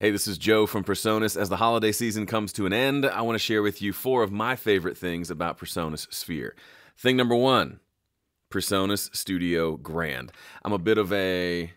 Hey, this is Joe from PreSonus. As the holiday season comes to an end, I want to share with you 4 of my favorite things about PreSonus Sphere. Thing number 1, PreSonus Studio Grand. I'm a bit of a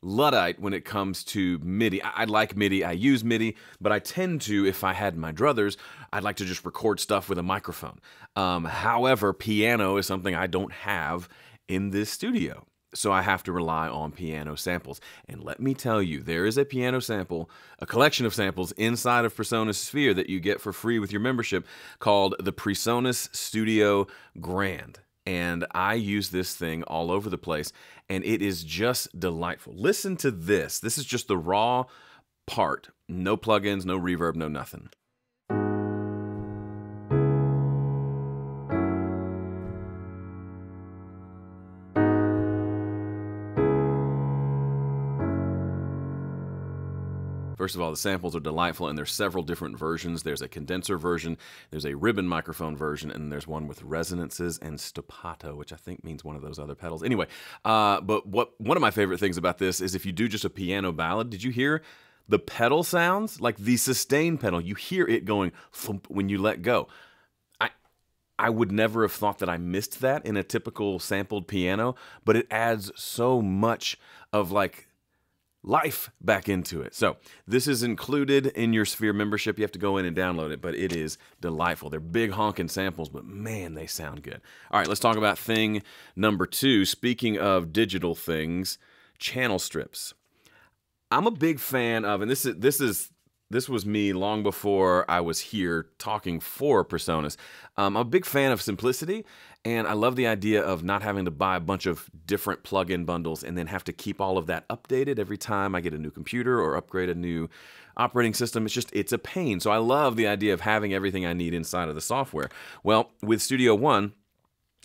Luddite when it comes to MIDI. I like MIDI, I use MIDI, but I tend to, if I had my druthers, I'd like to just record stuff with a microphone. However, piano is something I don't have in this studio. So I have to rely on piano samples. And let me tell you, there is a piano sample, a collection of samples inside of PreSonus Sphere that you get for free with your membership called the PreSonus Studio Grand. And I use this thing all over the place, and it is just delightful. Listen to this. This is just the raw part. No plugins, no reverb, no nothing. First of all, the samples are delightful, and there's several different versions. There's a condenser version, there's a ribbon microphone version, and there's one with resonances and staccato, which I think means one of those other pedals. Anyway, but one of my favorite things about this is if you do just a piano ballad, did you hear the pedal sounds? Like the sustain pedal, you hear it going thump when you let go. I would never have thought that I missed that in a typical sampled piano, but it adds so much of like life back into it. So this is included in your Sphere membership. You have to go in and download it, but it is delightful. They're big honking samples, but man, they sound good. All right, let's talk about thing number 2. Speaking of digital things, channel strips. I'm a big fan of, and this was me long before I was here talking for PreSonus. I'm a big fan of simplicity, and I love the idea of not having to buy a bunch of different plug-in bundles and then have to keep all of that updated every time I get a new computer or upgrade a new operating system. It's a pain. So I love the idea of having everything I need inside of the software. Well, with Studio One,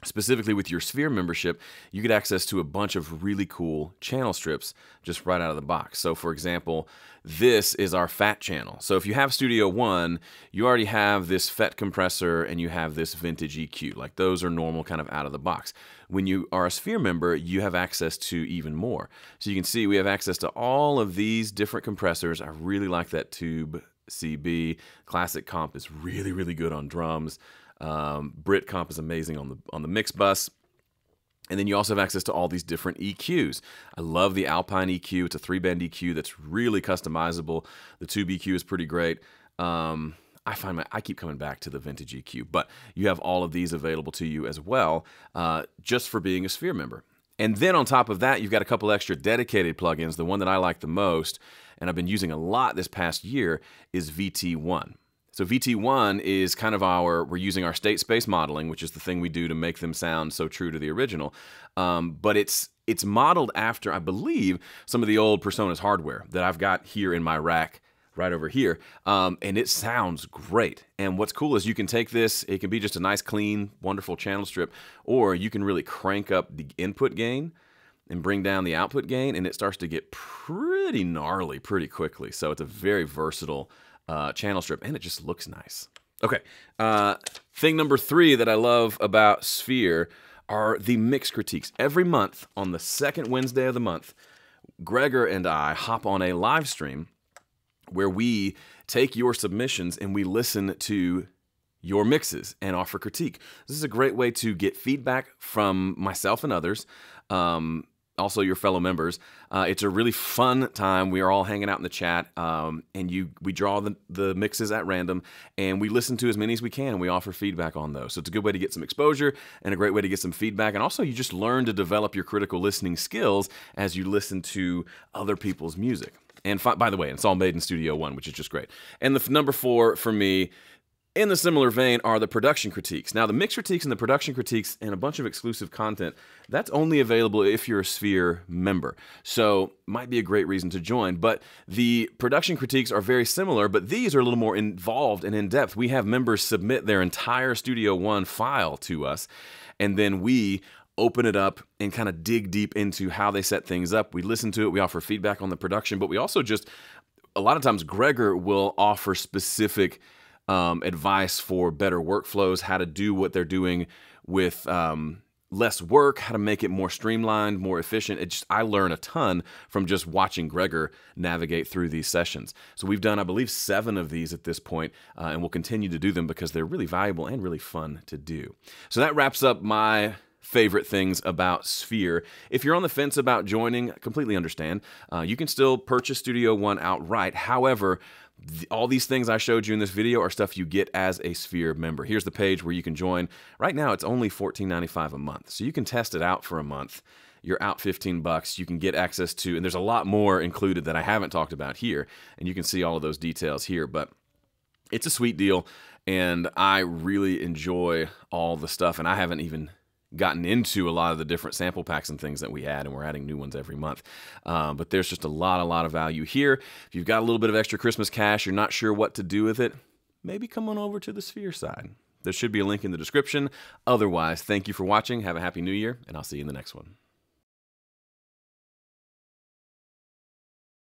specifically with your Sphere membership, you get access to a bunch of really cool channel strips just right out of the box. So for example, this is our FET channel. So if you have Studio One, you already have this FET compressor and you have this vintage EQ. Like those are normal kind of out of the box. When you are a Sphere member, you have access to even more. So you can see we have access to all of these different compressors. I really like that Tube CB. Classic Comp is really, really good on drums. Brit Comp is amazing on the mix bus. And then you also have access to all these different EQs. I love the Alpine EQ. It's a 3-band EQ that's really customizable. The Tube EQ is pretty great. I keep coming back to the vintage EQ, but you have all of these available to you as well, just for being a Sphere member. And then on top of that, you've got a couple extra dedicated plugins. The one that I like the most, and I've been using a lot this past year, is VT1. So VT1 is kind of we're using our state space modeling, which is the thing we do to make them sound so true to the original. But it's modeled after, I believe, some of the old PreSonus hardware that I've got here in my rack right over here. And it sounds great. And what's cool is you can take this, it can be just a nice, clean, wonderful channel strip, or you can really crank up the input gain and bring down the output gain, and it starts to get pretty gnarly pretty quickly. So it's a very versatile channel strip, and it just looks nice. Okay, thing number 3 that I love about Sphere are the mix critiques. Every month, on the second Wednesday of the month, Gregor and I hop on a live stream where we take your submissions and we listen to your mixes and offer critique. This is a great way to get feedback from myself and others, also your fellow members. It's a really fun time. We are all hanging out in the chat, and we draw the mixes at random, and we listen to as many as we can, and we offer feedback on those. So it's a good way to get some exposure and a great way to get some feedback, and also you just learn to develop your critical listening skills as you listen to other people's music. And by the way, it's all made in Studio One, which is just great. And the number 4 for me, in the similar vein, are the production critiques. Now, the mix critiques and the production critiques and a bunch of exclusive content, that's only available if you're a Sphere member. So, might be a great reason to join. But the production critiques are very similar, but these are a little more involved and in-depth. We have members submit their entire Studio One file to us, and then we open it up and kind of dig deep into how they set things up. We listen to it, we offer feedback on the production, but we also a lot of times Gregor will offer specific advice for better workflows, how to do what they're doing with less work, how to make it more streamlined, more efficient. I learn a ton from just watching Gregor navigate through these sessions. So we've done, I believe, 7 of these at this point, and we'll continue to do them because they're really valuable and really fun to do. So that wraps up my favorite things about Sphere. If you're on the fence about joining, I completely understand. You can still purchase Studio One outright. However, all these things I showed you in this video are stuff you get as a Sphere member. Here's the page where you can join. Right now, it's only $14.95 a month, so you can test it out for a month. You're out $15. You can get access to, and there's a lot more included that I haven't talked about here, and you can see all of those details here, but it's a sweet deal, and I really enjoy all the stuff, and I haven't even gotten into a lot of the different sample packs and things that we add, and we're adding new ones every month. But there's just a lot of value here. If you've got a little bit of extra Christmas cash, you're not sure what to do with it, maybe come on over to the Sphere side. There should be a link in the description. Otherwise, thank you for watching. Have a happy new year, and I'll see you in the next one.